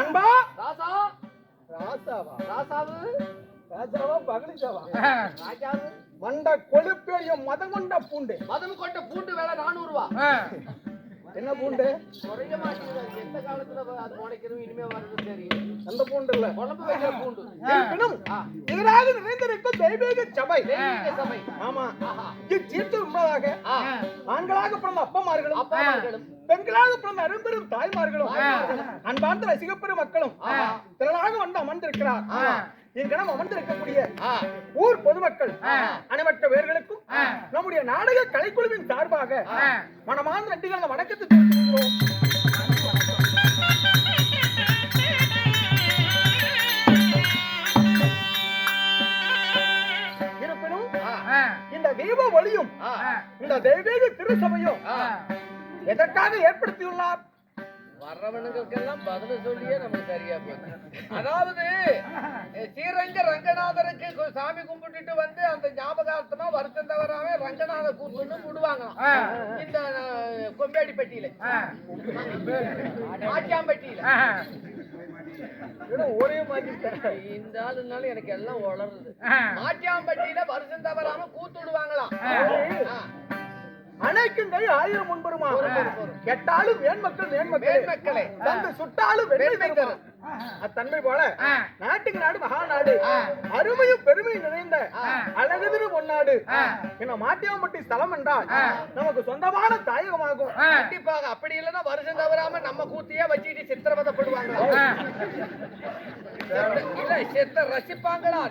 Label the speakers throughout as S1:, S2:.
S1: அன்பா
S2: ராசா
S1: ராசாவா
S2: ராசாவு
S1: ராஜாவா பகலிசாவா
S2: ராஜாவு
S1: மண்ட கொழுப்பேறிய மதம் கொண்ட பூண்டு
S2: மதம் கொண்ட பூண்டு வேலை 400 ரூபா.
S1: என்ன பூண்டு
S2: குறைய மாட்டேங்குது. எந்த காலத்துல அது முளைக்கிறோம் இனிமே வருது தெரியும்.
S1: அந்த பூண்டு இல்ல
S2: குழம்பு வைக்கிற பூண்டு.
S1: இருப்பினும் எதிராக நிறைந்திருக்கும் தெய்வீக சபை
S2: சபை.
S1: ஆமா இச்சீர்த்து உண்மையாக ஆண்களாக பிறந்த
S2: அப்பமார்களும்
S1: பெண்களாக பிறந்த அரும்பெரும் தாய்மார்களும் அன்பார்ந்த ரசிகப்பெரும் மக்களும் திரளாக வந்து அமர்ந்திருக்கிறார். இங்கனம் அமர்ந்திருக்கக்கூடிய ஊர் பொதுமக்கள் அனைவற்ற பேர்களுக்கும் நம்முடைய நாடக கலைக்குழுவின் சார்பாக மனமார்ந்த நன்றிகள் வணக்கத்தை தெரிவிக்கிறோம். இருப்பினும் இந்த தெய்வ ஒளியும் இந்த தெய்வீக திருசபையும் எதற்காக ஏற்படுத்தியுள்ளார்?
S2: வர்றவனுங்களுக்கெல்லாம் பதில சொல்லியே நமக்கு சரியா போச்சு. அதாவது ஸ்ரீரங்க ரங்கநாதருக்கு சாமி கும்பிட்டுட்டு வந்து அந்த ஞாபகார்த்தமா வருத்தம் தவறாம ரங்கநாத கூத்துன்னு விடுவாங்களாம். இந்த கொம்பேடி பெட்டியில ஆச்சாம்பட்டியில
S1: ஒரே மாதிரி
S2: இந்த ஆளுனால எனக்கு எல்லாம் வளருது. ஆச்சாம்பட்டியில வருஷம் தவறாம கூத்து விடுவாங்களாம்.
S1: அனைக்கும் கை 1000 முன்பெருமா கெட்டாலும் வேண்மக்கள் வேண்மக்களே தந்து சுட்டாலும் வெண்மை தரும் அத்தன்மை போல நாட்டுக்கு நாடு மகாநாடு அருமையும் பெருமையும் நிறைந்த அழகுதிரு பொன்னாடு என்ன மாட்டியாம்பட்டி ஸ்தலம் என்றால் நமக்கு சொந்தமான தாயகமாகும்.
S2: கண்டிப்பாக. அப்படி இல்லைன்னா வருஷம் தவறாம நம்ம கூத்தியே வச்சுக்கிட்டு சித்திரவதைப்படுவாங்க. இல்ல சித்த ரசிப்பாங்களா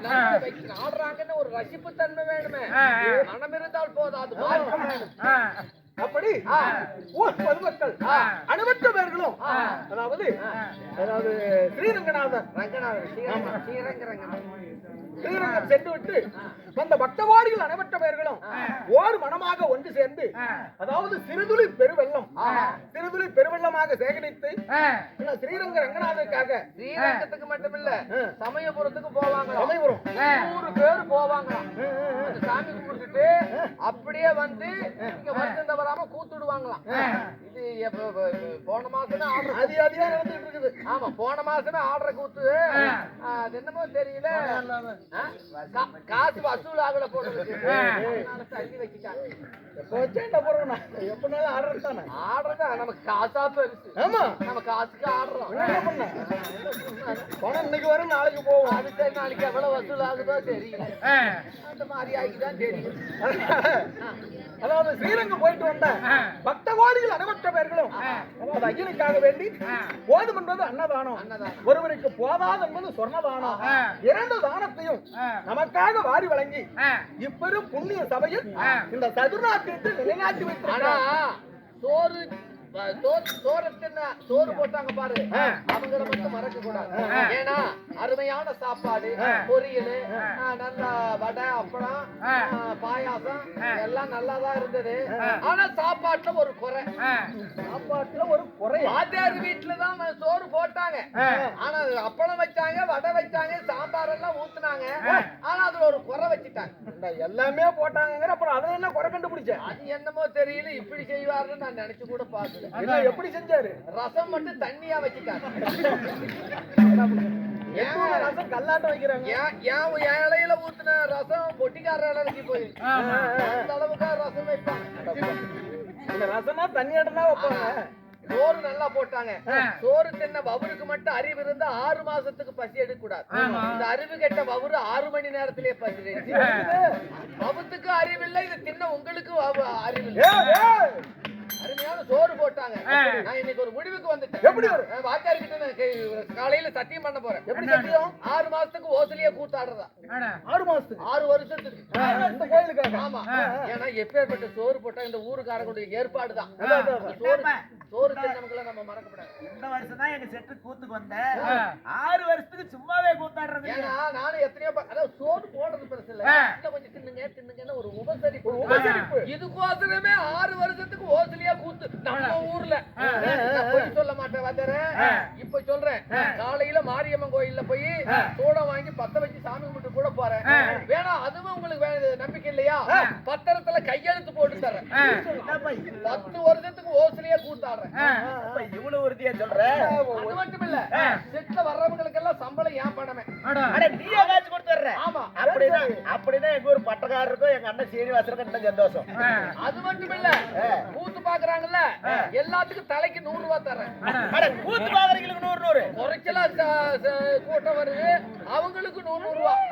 S2: ஆடுறாங்கன்னு ஒரு ரசிப்பு தன்மை வேணுமே. மனம் இருந்தால் போதாது.
S1: அப்படி ஊர் பொதுமக்கள் அனைவற்ற பேர்களும் அதாவது ஸ்ரீரங்கநாதர் ஸ்ரீரங்கம் சென்று விட்டு வந்த பக்தவாடிகள் அனைவற்ற பேர்களும் ஓர் மனமாக ஒன்று சேர்ந்து அதாவது சிறுதுளி பெருவெள்ளமாக சேகரித்து ஸ்ரீரங்க ரங்கநாதருக்காக
S2: ஸ்ரீரங்கத்துக்கு மட்டுமில்ல சமயபுரத்துக்கு போவாங்க.
S1: சமயபுரம்
S2: 100 பேர் போவாங்க. சாமி கும்பிட்டுட்டு அப்படியே வந்து இங்க வருஷம் தவறாம கூத்துடுவாங்களாம். இது போன மாசமே ஆடுற அதிகாரியா நடந்துட்டு இருக்குது. ஆமா போன மாசமே ஆடுற கூத்து. அது என்னமோ தெரியல காசு வசூல் ஆகல போடுறது தள்ளி வச்சுட்டாங்க.
S1: எப்பனாலும் ஆடுறதானே
S2: ஆடுறதா நமக்கு காசா பெருசு.
S1: ஆமா
S2: நம்ம காசுக்கு ஆடுறோம்.
S1: பணம் இன்னைக்கு வரும் நாளைக்கு போவோம்.
S2: அது சரி நாளைக்கு எவ்வளவு வசூல் ஆகுதோ தெரியல. அந்த மாதிரி ஆகிதான் தெரியும்.
S1: அதாவது ஸ்ரீரங்கம் போயிட்டு வந்த பக்த கோடிகள் அனைவற்ற பேர்களும் அதாவது ஐயனுக்காக வேண்டி போதும் என்பது அன்னதானம், ஒருவருக்கு போதாது என்பது சொர்ணதானம். 2 தானத்தையும் நமக்காக வாரி வழங்கி இப்பெரும் புண்ணிய சபையில் இந்த சதுர்நாட்டிற்கு நிலைநாட்டி வைத்தார். சோறு போட்டாங்க பாரு, அவங்கள மட்டும் மறக்க கூடாது. ஏன்னா அருமையான சாப்பாடு, பொரியல், நல்ல வடை, அப்பளம், பாயாசம் எல்லாம் நல்லாதான் இருந்தது. ஆனா சாப்பாட்டுல ஒரு குறை. வாத்தியார் வீட்டுலதான் சோறு போட்டாங்க. ஆனா அப்பளம் வச்சாங்க, வடை வச்சாங்க, சாம்பார் எல்லாம் ஊத்துனாங்க. ஆனா அதுல ஒரு குறை வச்சுட்டாங்க. எல்லாமே போட்டாங்க. அப்புறம் அதுல என்ன குறை கண்டுபிடிச்ச?
S2: அது என்னமோ தெரியல. இப்படி செய்வாருன்னு நான் நினைச்சு கூட பாக்கல.
S1: எப்படி செஞ்சாரு?
S2: ரசம் மட்டும் தண்ணியா வச்சுட்டாங்க.
S1: ரசம் கல்லாட்டம் வைக்கிறாங்க.
S2: என் இலையில ஊத்துன ரசம் பொட்டிக்கார இலைக்கு போய் அந்த அளவுக்கு ரசம் வைப்பாங்க.
S1: ரசம்னா தண்ணியாட்டம் தான் வைப்பாங்க.
S2: சோறு நல்லா போட்டாங்க. சோறு தின்ன வவுருக்கு மட்டும் அறிவு இருந்தா 6 மாசத்துக்கு பசி எடுக்க கூடாது. இந்த அறிவு கெட்ட வவுரு 6 மணி நேரத்திலேயே பசி. வவுத்துக்கு அறிவில்லை, இது தின்ன உங்களுக்கு அறிவில்லை. அருமையான சோறு போட்டாங்க. நான் இன்னைக்கு ஒரு முடிவுக்கு வந்துட்டேன்.
S1: எப்படி
S2: வாத்தியார் கிட்ட காலையில சத்தியம் பண்ண போறேன்.
S1: எப்படி சத்தியம்?
S2: 6 மாசத்துக்கு ஓசலியா கூத்தாடுறதா?
S1: 6 மாசத்துக்கு
S2: 6 வருஷத்துக்கு
S1: இந்த கோயிலுக்காக.
S2: ஆமா. ஏன்னா எப்பேற்பட்ட சோறு போட்டா இந்த ஊருக்காரங்களுடைய ஏற்பாடுதான். சோறு தின்னவங்களை நம்ம மறக்கப்படாது.
S3: இந்த வருஷம் தான் எங்க செட்டு கூத்துக்கு வந்தேன். 6 வருஷத்துக்கு சும்மாவே கூத்தாடுறது.
S2: ஏன்னா நானும் எத்தனையோ அதாவது சோறு போடுறது பெருசு இல்ல, கொஞ்சம் தின்னுங்கன்னு ஒரு உபசரிப்பு. இதுக்கோசரமே 6 வருஷத்துக்கு ஓசலியா கூத்து நம்ம ஊர்ல. போய் சொல்ல மாட்டேன் வாத்தியாரே, இப்ப சொல்றேன். காலையில மாரியம்மன் கோயில்ல போய் சோளம் வாங்கி பத்த வச்சு சாமி கும்பிட்டு கூட போறேன். வேணா அதுவும் உங்களுக்கு நம்பிக்கை இல்லையா? பத்திரத்துல கையெழுத்து போட்டு தரேன். 10 வருஷத்துக்கு ஓசலியா கூத்தாடுறேன். போடுறேன்.
S3: அப்ப இவ்வளவு உறுதியா சொல்ற?
S2: அது மட்டும் இல்ல, செட்ல வர்றவங்களுக்கு எல்லாம் சம்பளம் ஏன் பணமே.
S3: அட நீயே காசு கொடுத்துற.
S2: ஆமா.
S3: அப்படின்னா எங்க ஒரு பட்டக்காரருக்கும் எங்க அண்ணன் சீனிவாசருக்கும் இன்னும் சந்தோஷம்.
S2: அது மட்டும் இல்ல, கூத்து பாக்குறாங்கல்ல, எல்லாத்துக்கும் தலைக்கு 100 ரூபாய் தர்றேன்.
S3: அட கூத்து பாக்குறவங்களுக்கு 100
S2: குறைச்சலா கூட்டம் வருது, அவங்களுக்கு 100 ரூபாய்.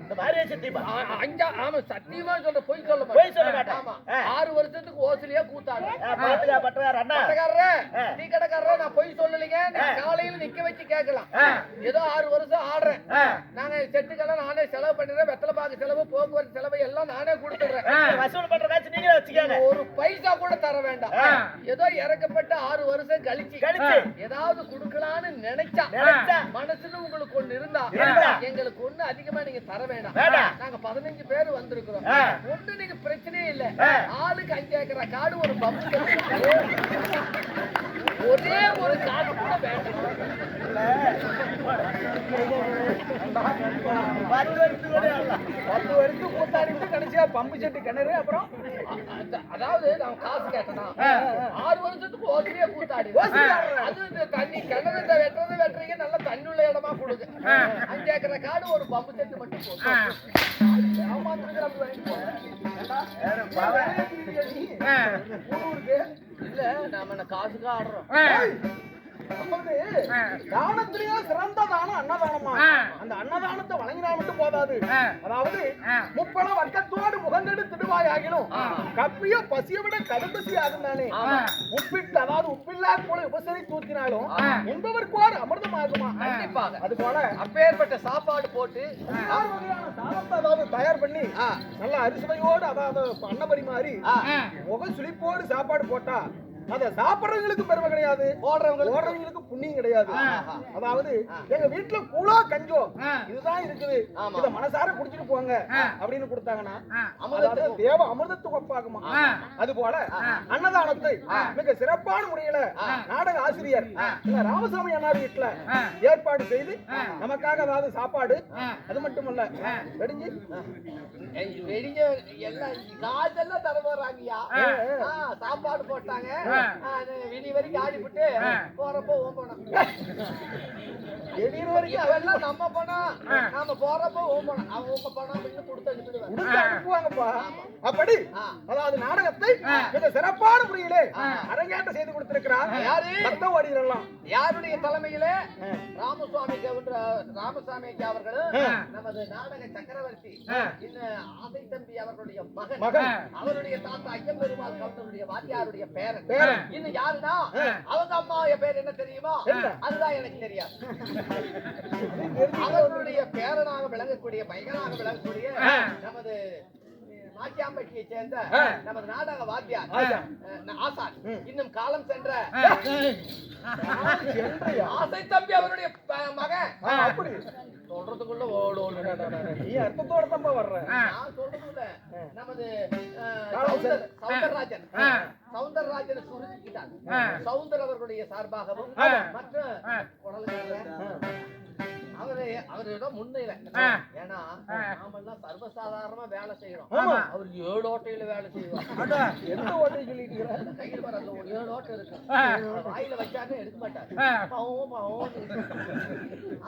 S3: இந்த மாதிரி சத்தியமா
S2: ஆமா, சத்தியமா சொல்ற, பொய் சொல்ல
S3: பொய் சொல்ல
S2: மாட்டேன்.
S3: மாட்டேன்.
S2: ஆமா, 6 வருஷத்துக்கு ஓசிலியா கூத்தாடு.
S3: பட்டக்கார அண்ணா
S2: டீ கடைக்காரரே, நான் பொய் சொல்லலைங்க. நான் காலையில நிக்க வச்சு கேட்கலாம். ஏதோ 6 வருஷம் ஆடுறேன். நாங்க செட்டுக்கெல்லாம் நானே செலவு பண்ணிடுறேன். வெத்தலை பாக்கு செலவு, போக்குவரத்து செலவு எல்லாம் நானே கொடுத்துடுறேன்.
S3: வசூல் பண்ற காசு நீங்களே வச்சுக்கோங்க.
S2: ஒரு பைசா கூட தர வேண்டாம். ஏதோ இறக்கப்பட்ட 6 வருஷம் கழிச்சு ஏதாவது கொடுக்கலான்னு நினைச்சா மனசுல உங்களுக்கு ஒண்ணு இருந்தா எங்களுக்கு ஒண்ணு அதிகமா நீங்க தர வேண்டாம். நாங்க 15 பேர் வந்திருக்கிறோம். ஒண்ணு நீங்க பிரச்சனையே இல்ல. ஆளுக்கு 5 ஏக்கரா காடு, ஒரு பம்பு, ஒரே ஒரு காடு கூட வேண்டாம்.
S1: 10 வருஷத்துக்கு கூத்தாடிட்டு கடைசியா பம்பு செட்டு கிணறு. அப்புறம்
S2: அதாவது நான் காசு கேட்டனா 6 வருஷத்துக்கு ஓசிலியா கூத்தாடி. அது இந்த தண்ணி கிணறு வெட்டுறீங்க, நல்ல தண்ணி உள்ள இடமா கொடுங்க. 5 ஏக்கரா காடு, ஒரு பம்பு செட்டு மட்டும் போதும். ஏமாத்துறதுக்கு அப்படி வாங்கிட்டு போங்க. இல்ல, நாம காசுக்கு ஆடுறோம்.
S1: தானத்திலேயே சிறந்த தானம் அன்னதானமா. அந்த அன்னதானத்தை வழங்கினா மட்டும் போதாது. அதாவது முப்பல வர்க்கத்தோடு முகங்கெடு திடுவாய் ஆகிலும் கப்பிய பசியை விட கடுப்பசி ஆகும் தானே. உப்பிட்டு, அதாவது உப்பில்லா போல உபசரி தூத்தினாலும் உண்பவர்க்கோடு அமிர்தம் ஆகுமா.
S2: கண்டிப்பாக.
S1: அது போல
S2: அப்பேற்பட்ட சாப்பாடு போட்டு
S1: 6 வகையான சாதத்தை அதாவது தயார் பண்ணி நல்ல அரிசுவையோடு அதாவது அன்ன பரிமாறி முக சுளிப்போடு சாப்பாடு போட்டா அத சாப்பிடுறவங்களுக்கு பெருமை கிடையாது, ஓடுறவங்களுக்கு புண்ணியம் கிடையாது. அதாவது எங்க வீட்டுல கூழோ கஞ்சோ இதுதான் இருக்குது, இத மனசார குடிச்சிட்டு போங்க அப்படின்னு கொடுத்தாங்கன்னா தேவ அமிர்தத்துக்கு ஒப்பாகுமா. அது போல அன்னதானத்தை மிக சிறப்பான முறையில நாடக ஆசிரியர் ராமசாமி அண்ணார் வீட்டுல ஏற்பாடு செய்து நமக்காக அதாவது சாப்பாடு, அது மட்டுமல்ல வெடிஞ்சு
S2: எல்லாம் காசெல்லாம் தர வர்றாங்கய்யா. சாப்பாடு போட்டாங்க, வெளி வரைக்கும் ஆடிவிட்டு போறப்போ ஓம்பணும்.
S1: திடீர் வரைக்கும்
S2: அதெல்லாம் நம்ம பணம், நாம போறப்போ ஓம்பணும். அவன் உங்க பணம் அப்படின்னு கொடுத்து
S1: அனுப்புவாங்கப்பா. அப்படி அதாவது நாடகத்தை மிக சிறப்பான முறையிலே அரங்கேற்றம் செய்து கொடுத்திருக்கிறார்.
S2: யாரு?
S1: பக்த ஓடிரெல்லாம்
S2: யாருடைய தலைமையிலே? ராமசாமி அவர்களும் நமது நாடக சக்கரவர்த்தி ஆசை தம்பி அவர்களுடைய மகன், அவருடைய தாத்தா ஐயம் பெருமாள் கவுண்டருடைய வாத்தியாருடைய பேரன். இன்னும் யாருன்னா அவங்க அம்மா பேர் என்ன தெரியுமா? அதுதான் எனக்கு தெரியாது. அவர்களுடைய பேரனாக விளங்கக்கூடிய, பையனாக விளங்கக்கூடிய நமது மாக்கியாம்பட்டியை சேர்ந்த நமது நாடக வாத்தியார் ஆசான், இன்னும் காலம் சென்ற ஆசை தம்பி அவருடைய மகன். அப்படி சொல்றதுக்குள்ள
S1: நீ அர்த்தத்தோட தம்பா வர்ற.
S2: நான் சொல்றதுக்குள்ள நமது சவுந்தரராஜன் சுருக்கிட்டாங்க. சவுந்தர் அவர்களுடைய சார்பாகவும் மற்ற அவரோட முன்னிலை. ஏன்னா நாமெல்லாம் சர்வசாதாரணமா வேலை செய்யறோம். அவர் 7 ஓட்டையில வேலை செய்வார்.
S1: எந்த ஓட்டை சொல்லிட்டு
S2: கையில் வர அந்த 7 ஓட்டை இருக்கு, வாயில வச்சாருன்னு எடுக்க மாட்டார்.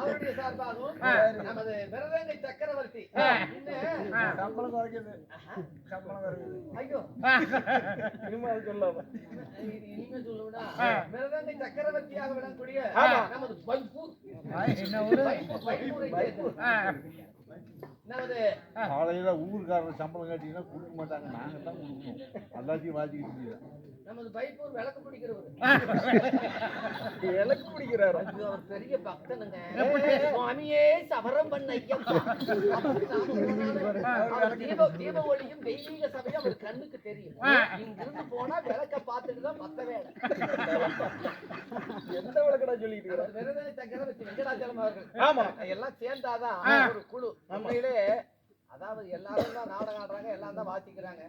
S2: அவருடைய சார்பாகவும் நமது விரதங்கை சக்கரவர்த்தி.
S1: சம்பளம் குறைக்குது, சம்பளம் வருது.
S2: ஐயோ,
S1: இனிமே சொல்லாம
S2: இனிமே சொல்லுவா. விரதங்கை சக்கரவர்த்தியாக விளங்கக்கூடிய நமது பைப்பூர்
S4: காலையில ஊருக்காரர் சம்பளம் கேட்டீங்கன்னா கொடுக்க மாட்டாங்க, நாங்க தான் கொடுக்கணும். எல்லாத்தையும் வாசிக்கிட்டு
S2: நமது பைப்பூர் விளக்கு பிடிக்கிறவர்.
S1: விளக்கு பிடிக்கிறாரு.
S2: அவர் பெரிய பக்தனுங்க. சுவாமியே சவரம் பண்ண தீப ஒளியும் தெய்வீக சபையும் அவர் கண்ணுக்கு தெரியும். இங்கிருந்து போனா விளக்க பார்த்துட்டு தான் மத்த வேலை.
S1: எந்த விளக்கடா சொல்லிட்டு
S2: விரதனை சக்கரவர்த்தி வெங்கடாச்சலம் அவர்கள்.
S1: ஆமா,
S2: எல்லாம் சேர்ந்தாதான் ஒரு குழு. உண்மையிலே அதாவது எல்லாரும் தான் நாடகம் ஆடுறாங்க, எல்லாம் தான் வாசிக்கிறாங்க.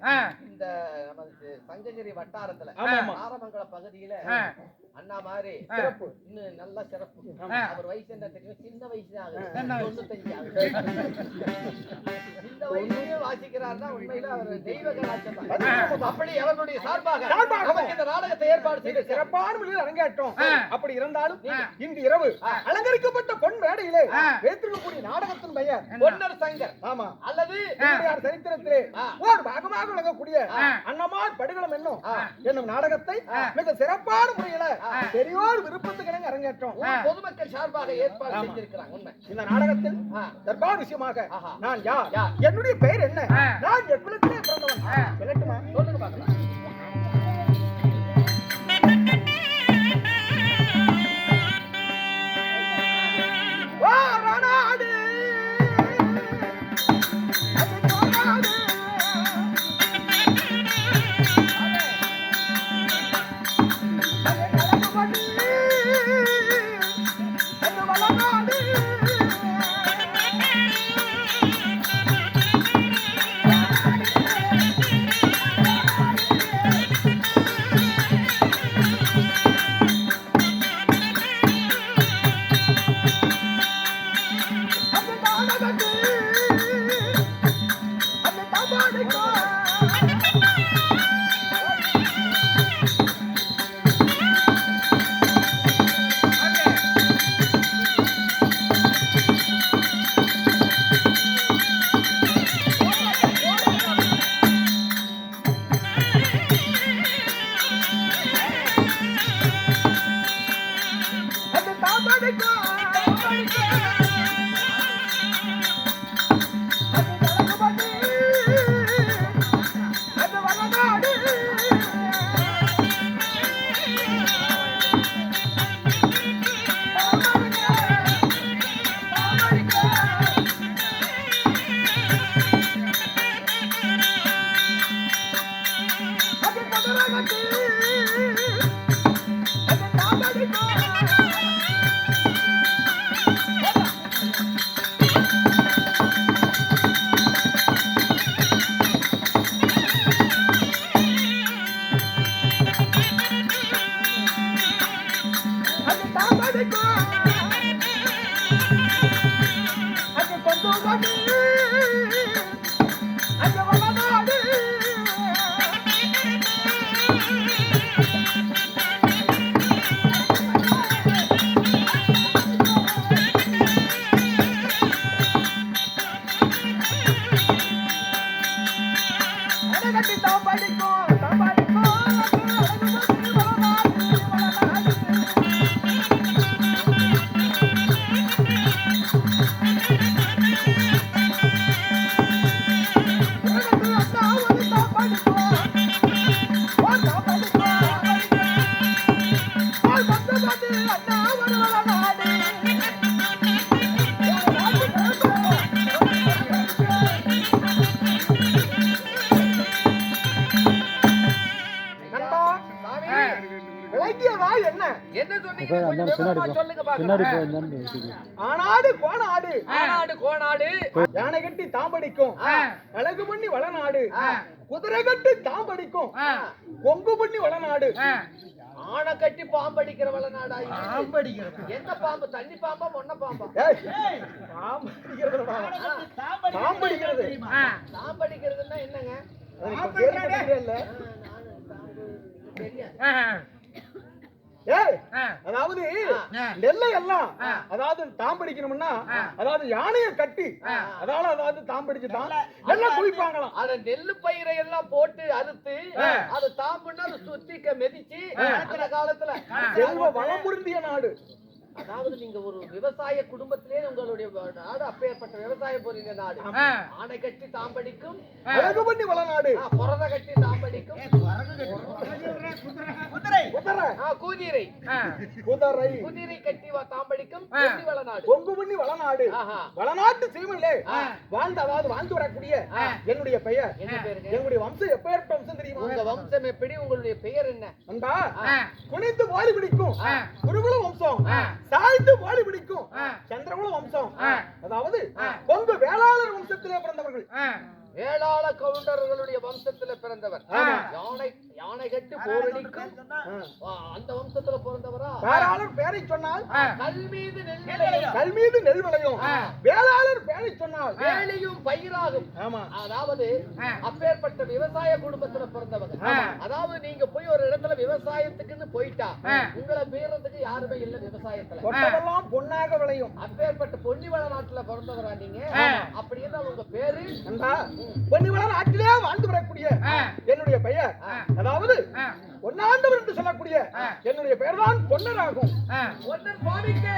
S2: இந்த நமது சங்ககிரி வட்டாரத்துல ஆரமங்கல பகுதியில அண்ணா மாதிரி சிறப்பு, இன்னும் நல்லா சிறப்பு. அவர் வயசு என்ன தெரியும்? சின்ன வயசு தான் ஆகுது, 95 ஆகுது. இந்த வயசுலயே வாசிக்கிறாருன்னா உண்மையில அவர் தெய்வ கலாச்சாரம். அப்படி அவர்களுடைய சார்பாக நமக்கு இந்த நாடகத்தை ஏற்பாடு செய்து
S1: சிறப்பான முறையில் அரங்கேற்றோம். அப்படி இருந்தாலும் இன்று இரவு அலங்கரிக்கப்பட்ட பொன் மேடையிலே வைத்திருக்கக்கூடிய நாடகத்தின் பெயர்
S2: பொன்னர் சங்கர்.
S1: ஆமா,
S2: அல்லது
S1: பெரியார் சரித்திரத்திலே ஒரு பாகமாக விளங்கக்கூடிய அன்னமார் படுகளம் என்னும் நாடகத்தை மிக சிறப்பான முறையில பெரியோர் விருப்பத்துக்கு அரங்கேற்றோம்.
S2: பொதுமக்கள் சார்பாக ஏற்பாடு செஞ்சிருக்கிறாங்க. உண்மை.
S1: இந்த நாடகத்தில் தர்பார் விஷயமாக நான் யார், என்னுடைய பெயர் என்ன, நான் எக்குலத்திலே பிறந்தவன் சொல்லட்டுமா?
S2: சொல்லுங்க பாக்கலாம்.
S1: யானை கட்டி தாம்படிக்கும், அழகு பண்ணி வளநாடு, குதிரை கட்டி தாம்படிக்கும், கொங்கு பண்ணி வளநாடு,
S2: ஆனை கட்டி பாம்படிக்கிற வளநாடா? எந்த பாம்பு? தண்ணி பாம்பா மொன்ன பாம்பா? தாம்படிக்கிறதுன்னா என்னங்க?
S1: அதாவது நெல்லை எல்லாம் அதாவது தாம்படிக்கணும்னா அதாவது யானைய கட்டி அதாவது தாம்படிச்சுதான் எல்லாம் குளிப்பாங்களாம்.
S2: அத நெல்லு பயிரை எல்லாம் போட்டு அறுத்து அது தாம்புன்னா அது சுத்திக்க மிதிச்சு அந்த காலத்துல
S1: செல்வ வளம் பொருந்திய நாடு.
S2: அதாவது நீங்க ஒரு விவசாய குடும்பத்திலே உங்களுடைய நாடு அப்பேற்பட்ட விவசாய பொருளின நாடு. ஆனை கட்டி தாம்படிக்கும்,
S1: அழகு பண்ணி வளநாடு,
S2: புரத கட்டி தாம்படிக்கும், குதிரை குதிரை கட்டி தாம்படிக்கும் வளநாடு,
S1: கொங்கு பண்ணி வளநாடு. வளநாட்டு சீமையிலே வாழ்ந்து அதாவது வாழ்ந்து வரக்கூடிய என்னுடைய பெயர்
S2: என்ன பேருங்க?
S1: என்னுடைய வம்சம் எப்பேற்பட்ட வம்சம் தெரியுமா?
S2: உங்க வம்சம் எப்படி? உங்களுடைய பெயர் என்ன?
S1: அன்பா குனிந்து வாரி பிடிக்கும் குருகுல வம்சம், சாய்ந்து ஓடி பிடிக்கும் சந்திரகுல வம்சம். அதாவது கொங்கு வேளாளர் வம்சத்திலே பிறந்தவர்கள்.
S2: வேளாள கவுண்டர்களுடைய வம்சத்துல பிறந்தவர். யானை கட்டு போரடிக்கும் அந்த வம்சத்துல பிறந்தவரா?
S1: வேளாளர் பேரை சொன்னால்
S2: கல் மீது
S1: நெல் விளையும். வேளாளர் பேரை சொன்னால்
S2: வேலையும் பயிராகும். அதாவது அப்பேற்பட்ட விவசாய குடும்பத்துல பிறந்தவங்க. அதாவது நீங்க போய் ஒரு இடத்துல விவசாயத்துக்குன்னு போயிட்டா உங்களை மீறதுக்கு யாருமே இல்ல. விவசாயத்துல
S1: பொன்னாக விளையும்.
S2: அப்பேற்பட்ட பொன்னிவள நாட்டுல பிறந்தவரா நீங்க? அப்படின்னு உங்க பேரு
S1: பொன்னிவள நாட்டிலே வாழ்ந்து வரக்கூடிய என்னுடைய பெயர், அதாவது பொன்னாண்டவர் என்று சொல்லக்கூடிய என்னுடைய பெயர் தான் பொன்னர் ஆகும்.
S2: பொன்னர் சுவாமிக்கு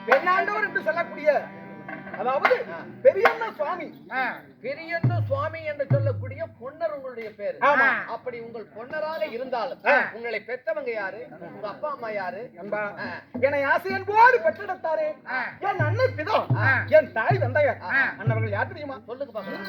S1: பெண்ணாண்டவர் என்று சொல்லக்கூடிய அதாவது பெரியண்ண சுவாமி.
S2: பெரியண்ண சுவாமி என்று சொல்லக்கூடிய பொன்னர் உங்களுடைய பேரு. அப்படி உங்கள் பொன்னராக இருந்தாலும் உங்களை பெற்றவங்க யாரு? உங்க அப்பா அம்மா யாரு?
S1: என்னை ஆசையன்போடு பெற்றெடுத்தாரு என் அண்ணன் பிதா, என் தாய் தந்தையர். அண்ணவர்கள் யார் தெரியுமா?
S2: சொல்லுங்க பாக்கலாம்.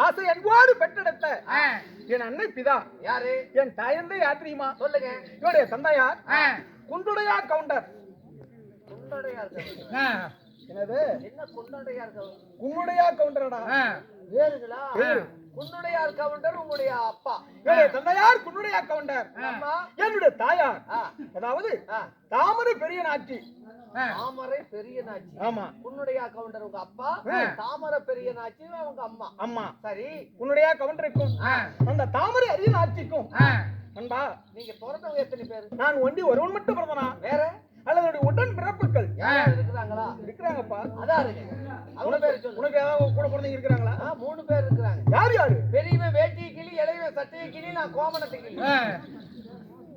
S1: ஆசை அன்போடு பெற்றெடுத்த என் அன்னை பிதா
S2: யாரு?
S1: என் தாயந்தை யார் தெரியுமா?
S2: சொல்லுங்க.
S1: இவருடைய தந்தையார் குண்டுடையார் கவுண்டர்.
S2: குண்டுடையார்
S1: என்னது?
S2: என்ன குண்டுடையார் கவுண்டர்?
S1: குண்டுடையார் கவுண்டரடா.
S2: வேறுங்களா? குண்டுடையார் கவுண்டர் உங்களுடைய அப்பா.
S1: என்னுடைய தந்தையார் குண்டுடையார் கவுண்டர்.
S2: அம்மா
S1: என்னுடைய தாயார் அதாவது தாமரை பெரிய நாச்சி.
S2: தாமரை பெரிய நாச்சி.
S1: ஆமா.
S2: உன்னுடைய கவுண்டர் உங்க அப்பா, தாமரை பெரிய நாச்சி உங்க அம்மா.
S1: அம்மா.
S2: சரி.
S1: உன்னுடைய கவுண்டருக்கும் அந்த தாமரை அரிய நாச்சிக்கும் அன்பா
S2: நீங்க பிறந்தவங்க எத்தனை பேர்?
S1: நான் ஒண்டி ஒருவன் மட்டும் பிறந்தனா?
S2: வேற
S1: அல்லது உடன் பிறப்புகள்
S2: யாராவது இருக்கிறாங்களா?
S1: இருக்கிறாங்கப்பா.
S2: அதான் இருக்கு. அவங்க பேர் சொல்லு.
S1: உனக்கு ஏதாவது கூட பிறந்தவங்க இருக்கிறாங்களா?
S2: 3 பேர் இருக்காங்க.
S1: யார் யாரு?
S2: பெரியவன் வேட்டி கிளி, இளையவன் சட்டையை கிளி, நான் கோமணத்தை கிளி.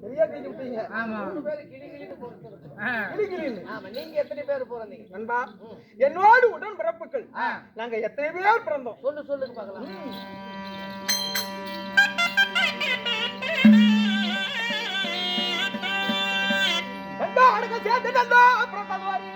S1: சரியா கேட்டு விட்டீங்க.
S2: 3 பேர் கிளி கிளின்னு போட்டுருக்காங்க.
S1: கிளி கிளின்னு.
S2: ஆமா. நீங்க எத்தனை பேர் பிறந்தீங்க?
S1: நண்பா என்னோடு உடன் பிறப்புகள் நாங்க எத்தனை பேர் பிறந்தோம்?
S2: சொல்லுங்க பார்க்கலாம்.
S1: நண்பா அடக்க சேர்த்து நண்பா அப்புறம் தல்வாரி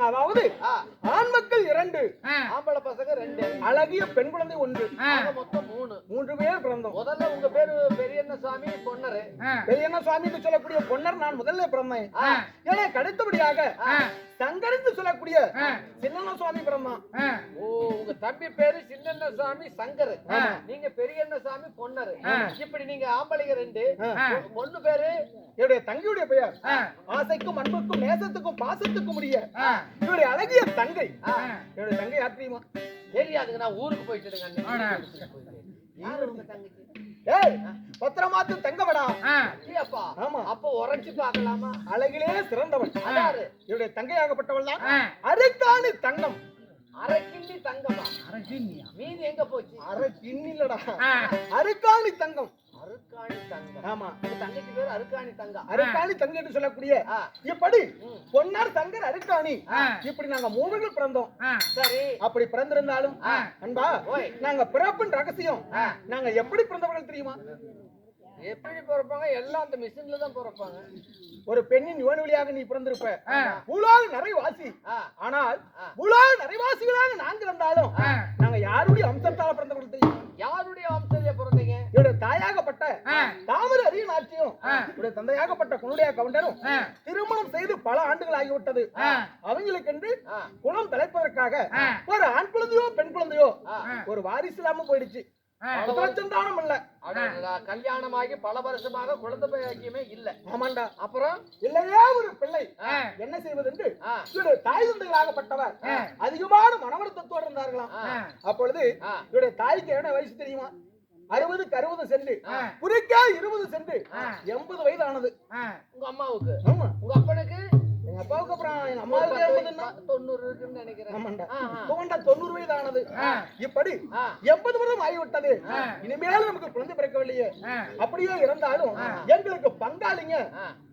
S1: நாங்க அதாவது ஆண் மக்கள் 2,
S2: ஆம்பளை பசங்க 2,
S1: அழகிய பெண் குழந்தை 1,
S2: ஆக மொத்தம் 3.
S1: 3 பேர் பிறந்தோம்.
S2: முதல்ல உங்க பேரு பெரியண்ணசாமி பொன்னரு.
S1: பெரியண்ண சுவாமி என்று சொல்லக்கூடிய பொன்னர் நான் முதல்ல பிறந்தேன். ஏன்னா அடுத்தபடியாக சங்கர் என்று சொல்லக்கூடிய சின்னண்ண சுவாமி பிறந்தான்.
S2: ஓ, உங்க தம்பி பேரு சின்னண்ணசாமி சங்கர், நீங்க பெரியண்ணசாமி பொன்னரு. இப்படி நீங்க ஆம்பளைங்க 2, பொண்ணு பேரு
S1: என்னுடைய தங்கையுடைய பெயர் ஆசைக்கும் அன்புக்கும் நேசத்துக்கும் பாசத்துக்கும் உரிய என்னுடைய அழகிய தங்கை. என்னுடைய தங்கை யார் தெரியுமா?
S2: தெரியாதுங்க, நான் ஊருக்கு போயிட்டுங்க. யாரு உங்க தங்கச்சி?
S1: ஏய், பத்திரமாத்து தங்கமடா.
S2: அப்பா,
S1: ஆமா.
S2: அப்ப உரைச்சு பார்க்கலாமா?
S1: அழகிலே சிறந்தவள்
S2: அதாரு
S1: என்னுடைய தங்கையாகப்பட்டவள் தான் அரைக்காணி தங்கம்.
S2: அரை கிண்ணி தங்கமா? மீதி எங்க போச்சு?
S1: அரை கிண்ணிலடா, அரைக்காணி தங்கம்.
S2: அருக்காணி தங்கம்.
S1: ஆமா,
S2: உங்க தங்கச்சி பேரு அருக்காணி தங்கம்.
S1: அரைக்காணி தங்கம் என்று சொல்லக்கூடிய இப்படி பொன்னார் தங்கர் அரைக்காணி இப்படி நாங்க 3 பேர்கள் பிறந்தோம்.
S2: சரி,
S1: அப்படி பிறந்திருந்தாலும் அன்பா, நாங்க பிறப்பின் ரகசியம் நாங்க எப்படி பிறந்தவர்கள் தெரியுமா?
S2: எப்படி பிறப்பாங்க? எல்லாம் அந்த மிஷின்ல தான் பிறப்பாங்க.
S1: ஒரு பெண்ணின் யுவன் வழியாக நீ பிறந்திருப்ப, பூலால் நிறைவாசி. ஆனால் பூலால் நிறைவாசிகளாக நாங்க இருந்தாலும் நாங்க யாருடைய அம்சத்தால பிறந்தவர்கள் தெரியுமா?
S2: யாருடைய வம்சத்துல பிறந்தீங்க?
S1: என்னுடைய தாயாகப்பட்ட தாமரை அரிய நாட்டியம், என்னுடைய தந்தையாகப்பட்ட குனுடைய கவுண்டரும் திருமணம் செய்து பல ஆண்டுகள் ஆகிவிட்டது. அவங்களுக்கு என்று குலம் தலைப்பதற்காக ஒரு ஆண் குழந்தையோ பெண் குழந்தையோ ஒரு வாரிசு இல்லாம போயிடுச்சு. சந்தானம் இல்ல,
S2: கல்யாணமாகி பல வருஷமாக குழந்தை பாக்கியமே இல்ல.
S1: ஆமாண்டா.
S2: அப்புறம்
S1: இல்லையே ஒரு பிள்ளை என்ன செய்வது என்று இவருடைய தாய் தந்தைகளாகப்பட்டவர் அதிகமான மனவருத்தத்தோடு இருந்தார்களாம். அப்பொழுது இவருடைய தாய்க்கு என்ன வயசு தெரியுமா? 60க்கு 60 சென்று புரிக்கா 20 சென்று 80 வயது ஆனது.
S2: உங்க அம்மாவுக்கு?
S1: ஆமா.
S2: உங்க அப்பனுக்கு?
S1: எங்க அப்பாவுக்கு அப்புறம் எங்க அம்மாவுக்கு
S2: 90 இருக்குன்னு நினைக்கிறேன்.
S1: ஆமாண்டா. 90 வயது ஆனது. இப்படி 80 வருடம் ஆகிவிட்டது. இனிமேல் நமக்கு குழந்தை பிறக்கவில்லையே. அப்படியே இருந்தாலும் எங்களுக்கு பங்காளிங்க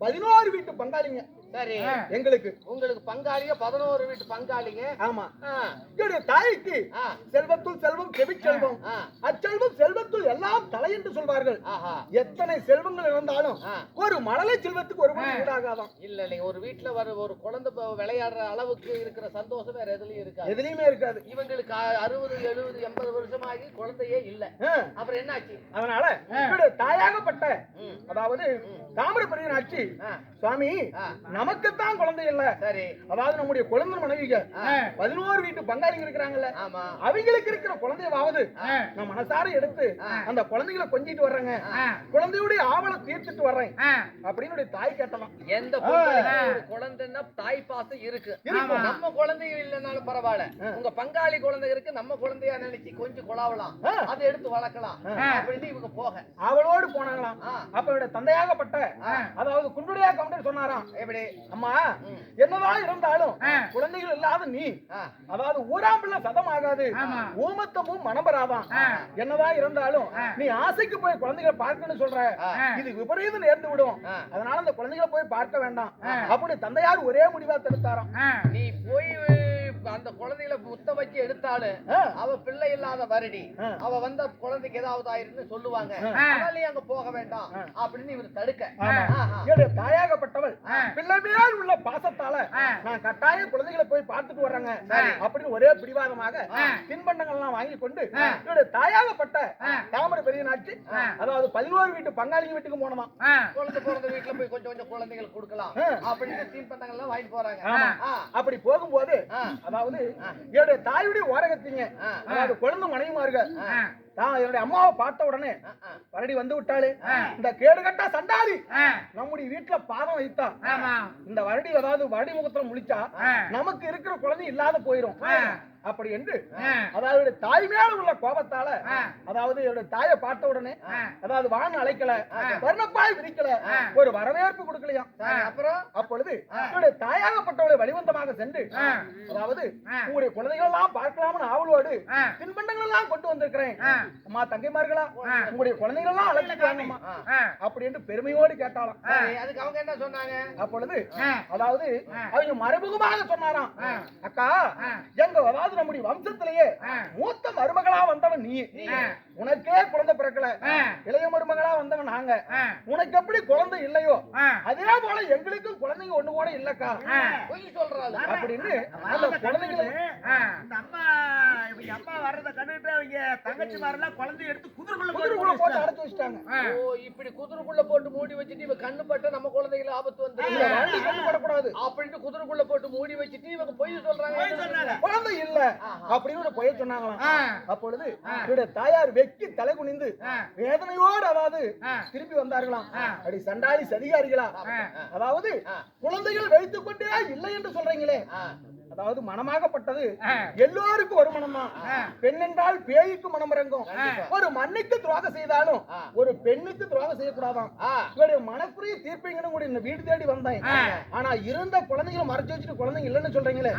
S1: 11 வீட்டு பங்காளிங்க.
S2: சரி,
S1: எங்களுக்கு
S2: உங்களுக்கு பங்காளிங்க 11 வீட்டு பங்காளிங்க.
S1: ஆமா. என்னுடைய தாய்க்கு செல்வத்துள் செல்வம் செவிச்செல்வம், அச்செல்வம் செல்வத்துள் எல்லாம் தலை என்று சொல்வார்கள். எத்தனை செல்வங்கள் இருந்தாலும் ஒரு மழலை செல்வத்துக்கு ஒரு மணி ஈடாகாதான்.
S2: இல்ல இல்ல, ஒரு வீட்டுல ஒரு குழந்தை விளையாடுற அளவுக்கு இருக்கிற சந்தோஷம் வேற எதுலயும் இருக்காது.
S1: எதுலயுமே இருக்காது.
S2: இவங்களுக்கு 60 70 80 வருஷமாகி குழந்தையே இல்ல. அப்புறம் என்னாச்சு?
S1: அதனால என்னுடைய தாயாகப்பட்ட அதாவது தாமிரபரணி ஆட்சி சுவாமி, நமக்குத்தான் குழந்தை இல்ல.
S2: சரி,
S1: அதாவது நம்முடைய குழந்தை மனைவிங்க 11 வீட்டு பங்காளிங்க இருக்கிறாங்கல்ல, அவங்களுக்கு இருக்கிற குழந்தையாவது நான் மனசார எடுத்து அந்த குழந்தைகளை கொஞ்சிட்டு வர்றேங்க, குழந்தையுடைய ஆவலை தீர்த்துட்டு வர்றேன் அப்படின்னு தாய் கேட்டலாம்.
S2: எந்த குழந்தைன்னா தாய் பாசம் இருக்கு. நம்ம குழந்தைங்க இல்லைனாலும் பரவாயில்ல, உங்க பங்காளி குழந்தை இருக்கு, நம்ம குழந்தையா நினைச்சு கொஞ்சம் குழாவலாம், அதை எடுத்து வளர்க்கலாம் அப்படின்னு இவங்க போக
S1: அவளோடு போனாங்களாம். அப்ப இவருடைய தந்தையாகப்பட்ட அதாவது குண்டுடைய கவுண்டர் சொன்னாராம், எப்படி அம்மா என்னதான் இருந்தாலும் குழந்தைகள் இல்லாத நீ அதாவது ஊராம்பிள்ள சதம் ஆகாது, ஊமத்தமும் மனபராதான். என்னதான் இருந்தாலும் நீ ஆசைக்கு போய் குழந்தைகளை பார்க்கணும்னு சொல்ற, இது விபரீதம் நேர்ந்து விடும். அதனால அந்த குழந்தைகளை போய் பார்க்க வேண்டாம் அப்படி தந்தையார் ஒரே முடிவா தடுத்தாராம்.
S2: நீ போய் அந்த குழந்தைகளை புத்த வச்சு எடுத்தாலும் அவ பிள்ளை இல்லாத வருடி, அவ வந்த குழந்தைக்கு ஏதாவது ஆயிருன்னு சொல்லுவாங்க, அதனால அங்க போக வேண்டாம் அப்படின்னு இவர் தடுக்க.
S1: என்னுடைய தாயாகப்பட்டவள் பிள்ளை மேல் உள்ள பாசத்தால நான் கட்டாய குழந்தைகளை போய் பார்த்துட்டு வர்றேங்க அப்படின்னு ஒரே பிடிவாதமாக தின்பண்டங்கள்லாம் வாங்கி கொண்டு என்னுடைய தாயாகப்பட்ட தாமரை பெரிய நாட்டு அதாவது 11 வீட்டு பங்காளிங்க வீட்டுக்கு போனோம்.
S2: குழந்தை பிறந்த வீட்டுல போய் கொஞ்சம் கொஞ்சம் குழந்தைகள் கொடுக்கலாம் அப்படின்னு தின்பண்டங்கள்லாம் வாங்கிட்டு போறாங்க.
S1: அப்படி போகும்போது அதாவது என்னுடைய தாயுடைய ஓரகத்தீங்க அதாவது குழந்தை மனைவிமார்கள் என்னுடைய அம்மாவை பார்த்த உடனே மறுபடி வந்து விட்டாளே இந்த கேடுகட்டா சண்டாளி நம்முடைய வீட்டுல பாதம் வைத்தா இந்த வருடி அதாவது வருடி முகத்துல முழிச்சா நமக்கு இருக்கிற குழந்தை இல்லாத போயிரும் அப்படி என்று அதாவது தாய் மேல உள்ள கோபத்தால அதாவது என்னுடைய தாயை பார்த்த உடனே அதாவது வான் அழைக்கல, வர்ணப்பாய் விரிக்கல, ஒரு வரவேற்பு கொடுக்கலையா. அப்புறம் அப்பொழுது என்னுடைய தாயாகப்பட்டவளை வழிவந்தமாக சென்று அதாவது உங்களுடைய குழந்தைகள் எல்லாம் பார்க்கலாம்னு ஆவலோடு தின்பண்டங்கள் எல்லாம் கொண்டு வந்திருக்கிறேன் அம்மா, தங்கைமார்களா உங்களுடைய குழந்தைகள் எல்லாம் அழைச்சிக்கலாமா அப்படி என்று பெருமையோடு கேட்டாலாம்.
S2: அதுக்கு அவங்க என்ன சொன்னாங்க?
S1: அப்பொழுது அதாவது அவங்க மறைமுகமாக சொன்னாராம், அக்கா எங்க அதாவது நம்முடைய வம்சத்திலேயே மூத்த மருமகளா வந்தவன் நீ. உனக்கே குழந்தை பிறக்கல, இளைய மருமகளா வந்தவன் நாங்க. உனக்கு எப்படி குழந்தை இல்லையோ அதே போல எங்களுக்கும் குழந்தைங்க ஒண்ணு கூட இல்லக்கா
S2: பொய் சொல்றாரு
S1: அப்படின்னு அந்த குழந்தைகளை
S3: இந்த அம்மா இவங்க அம்மா வர்றத கண்டுட்டு அவங்க தங்கச்சி மாரெல்லாம் குழந்தைய எடுத்து
S1: குதிரைக்குள்ள
S3: குதிரைக்குள்ள
S1: போட்டு அடைச்சு வச்சுட்டாங்க.
S2: ஓ இப்படி குதிரைக்குள்ள போட்டு மூடி வச்சுட்டு இவ கண்ணு பட்ட நம்ம குழந்தைகளை ஆபத்து
S1: இந்த
S2: வந்து
S1: வண்டி கட்டுப்படக்கூடாது
S2: அப்படின்ட்டு குதிரைக்குள்ள போட்டு மூடி வச்சுட்டு இவங்க பொய் சொல்றாங்க
S1: குழந்தை இல்ல அப்படின்னு ஒரு பொய்ய சொன்னாங்களாம். அப்பொழுது இவருடைய தாயார் வெக்கி தலை குனிந்து வேதனையோடு அதாவது திரும்பி வந்தார்களாம். அடி சண்டாளி சதிகாரிகளா, அதாவது குழந்தைகள் வைத்துக் கொண்டே இல்லை என்று சொல்றீங்களே, அதாவது மனமாகப்பட்டது எல்லோருக்கும் ஒரு மனம் தான். பெண் என்றால் பேய்க்கு மனம் இறங்கும். ஒரு மண்ணுக்கு துரோகம் செய்தாலும் ஒரு பெண்ணுக்கு துரோகம் செய்யக்கூடாதான். இவருடைய மனக்குரிய தீர்ப்பீங்கன்னு கூட இந்த வீடு தேடி வந்தேன். ஆனா இருந்த குழந்தைகளை மறைச்சு வச்சுட்டு குழந்தைங்க இல்லைன்னு சொல்றீங்களே,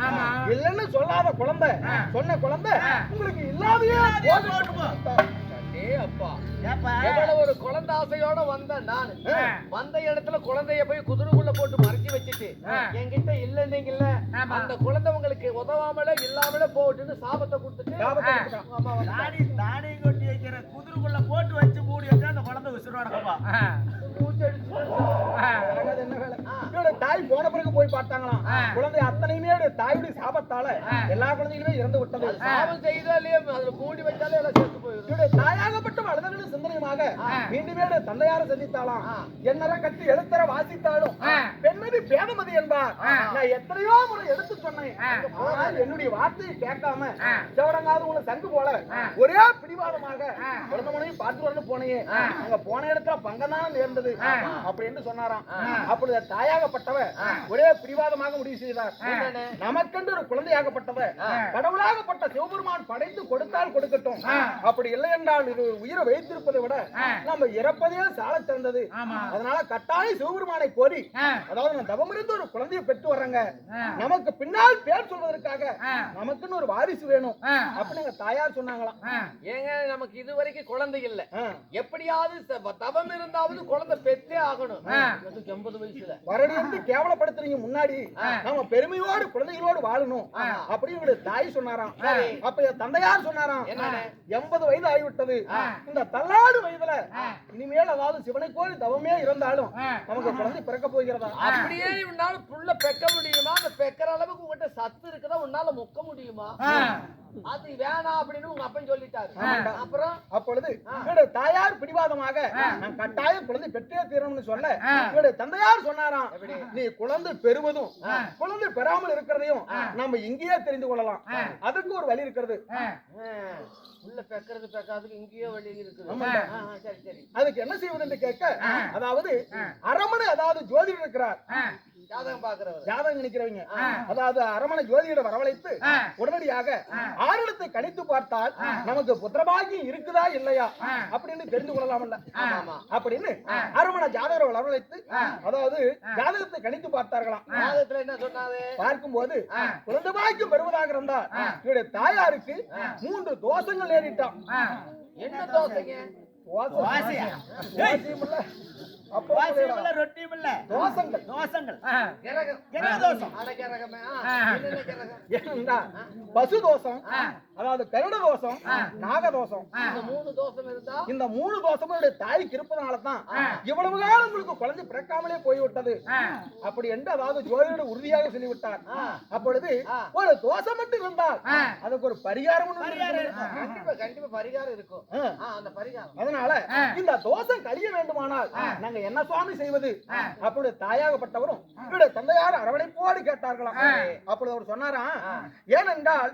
S1: இல்லைன்னு சொல்லாத குழந்தை சொன்ன குழந்தை உங்களுக்கு இல்லாதையே
S2: அப்பா எவ்வளவு ஒரு குழந்தை ஆசையோட வந்த நான் வந்த இடத்துல குழந்தைய போய் குதிரைக்குள்ள போட்டு மறைச்சு வச்சுட்டு என்கிட்ட இல்லைன்னீங்கல்ல, அந்த குழந்தை உங்களுக்கு உதவாமலே இல்லாமலே போட்டுன்னு சாபத்தை கொடுத்துட்டு
S3: தானே கொட்டி வைக்கிற குதிரைக்குள்ள போட்டு வச்சு மூடி வச்சா அந்த குழந்தை விசுறாடப்பா.
S1: தாய் போன பிறகு போய் பார்த்தாங்களாம். குழந்தை அத்தனையுமே தாயுடைய சாபத்தால எல்லா குழந்தைகளுமே இறந்து விட்டது.
S2: சாபம் செய்தாலே அதுல மூடி வச்சாலே எல்லாம் செத்து போயிடும்.
S1: தாயாகப்பட்ட வளர்ந்தவர்களின் சிந்தனையுமாக மீண்டுமே தந்தையார சந்தித்தாலாம். என்னற கட்டி எழுத்தர வாசித்தாலும் பெண்மதி பேதமதி என்பார். நான் எத்தனையோ முறை எடுத்து சொன்னேன். என்னுடைய வார்த்தையை கேட்காம செவடங்காவது உங்களை சங்கு போல ஒரே பிடிவாதமாக குழந்தை மனையும் பார்த்து வரணும் போனேன். அங்க போன இடத்துல பங்கம்தான் நேர்ந்தது அப்படின்னு சொன்னாராம். அப்பொழுது தாயாகப்பட்டவ ஒரே பிடிவாதமாக முடிவு செய்தார். நமக்கென்று ஒரு குழந்தையாகப்பட்டவ கடவுளாகப்பட்ட சிவபெருமான் படைத்து கொடுத்தால் கொடுக்கட்டும், அப்படி இல்லை என்றால் இது உயிரை வைத்திருப்பதை விட நம்ம இறப்பதே சால சிறந்தது. அதனால கட்டாயம் சிவபெருமானை கோரி, அதாவது நான் தவமிருந்து ஒரு குழந்தையை பெற்று வர்றேங்க, நமக்கு பின்னால் பேர் சொல்வதற்காக நமக்குன்னு ஒரு வாரிசு வேணும் அப்படின்னு தாயார் சொன்னாங்களாம்.
S2: ஏங்க நமக்கு இதுவரைக்கும் குழந்தை இல்ல, எப்படியாவது தவம் இருந்தாவது குழந்தை பெற்றே ஆகணும். 80 வயசுல
S1: வரடிந்து கேவலப்படுத்துறீங்க முன்னாடி நம்ம பெருமையோடு குழந்தைகளோடு வாழணும் அப்படின்னு தாய் சொன்னாராம். அப்ப என் தந்தையார் சொன்னாராம், 80 வயது ஆகிவிட்டது, இந்த தள்ளாடு வயதுல இனிமேல் அதாவது சிவனை கோரி தவமே இருந்தாலும் நமக்கு குழந்தை பிறக்க போகிறதா?
S2: அப்படியே உன்னால புள்ள பெக்க முடியுமா? அந்த பெக்கிற அளவுக்கு உங்ககிட்ட சத்து இருக்குதா உன்னால முக்க முடியுமா? அது வேணாம் அப்படின்னு உங்க அப்பன் சொல்லிட்டாரு. அப்புறம்
S1: அப்பொழுது இவருடைய தாயார் பிடிவாதமாக நான் கட்டாயம் குழந்தை பெற்றே தீரணும்னு சொல்ல இவருடைய தந்தையார் சொன்னாராம், நீ குழந்தை பெறுவதும் குழந்தை பெறாமல் இருக்கிறதையும் நம்ம இங்கேயே தெரிந்து கொள்ளலாம். அதுக்கு ஒரு வழி இருக்கிறது.
S2: உள்ள பெக்கிறது பெக்காதுக்கு இங்கேயே வழி இருக்குது. சரி சரி,
S1: அதுக்கு என்ன செய்வது என்று கேட்க, அதாவது அரமனை அதாவது ஜோதிடர் இருக்கிறார்,
S2: ஜாதகம் பாக்குறவர்,
S1: ஜாதகம் நினைக்கிறவங்க, அதாவது அரமனை ஜோதிட வரவழைத்து உடனடியாக ஆரணத்தை கணித்து பார்த்தால் நமக்கு புத்திரபாகியம் இருக்குதா இல்லையா அப்படின்னு தெரிந்து கொள்ளலாம்ல அப்படின்னு அரமனை ஜாதகரை வரவழைத்து அதாவது ஜாதகத்தை கணித்து பார்த்தார்களாம்.
S2: ஜாதகத்துல என்ன சொன்னாரு?
S1: பார்க்கும்போது குழந்தை பாக்கியம் பெறுவதாக இருந்தால் இவருடைய தாயாருக்கு 3 தோஷங்கள் நேரிட்டான்.
S2: என்ன தோசைங்க?
S3: தோசங்கள்
S1: பசு தோஷம், அதாவது கருட தோஷம், நாக தோஷம். இந்த 3 தோஷமும் தாய்க்கு இருப்பதனாலதான் இவ்வளவு காலம் உங்களுக்கு குழந்தை பிறக்காமலே போய்விட்டது அப்படி என்று அதாவது ஜோதியோட உறுதியாக சொல்லிவிட்டார். அப்பொழுது ஒரு தோஷம் மட்டும் இருந்தால் அதுக்கு ஒரு பரிகாரம்
S2: கண்டிப்பா பரிகாரம் இருக்கும். அந்த பரிகாரம்
S1: அதனால இந்த தோஷம் கழிய வேண்டுமானால் நாங்க என்ன சுவாமி செய்வது அப்படி தாயாகப்பட்டவரும் இவருடைய தந்தையார் அரவணைப்போடு கேட்டார்களாம். அப்பொழுது அவர் சொன்னாராம், ஏனென்றால்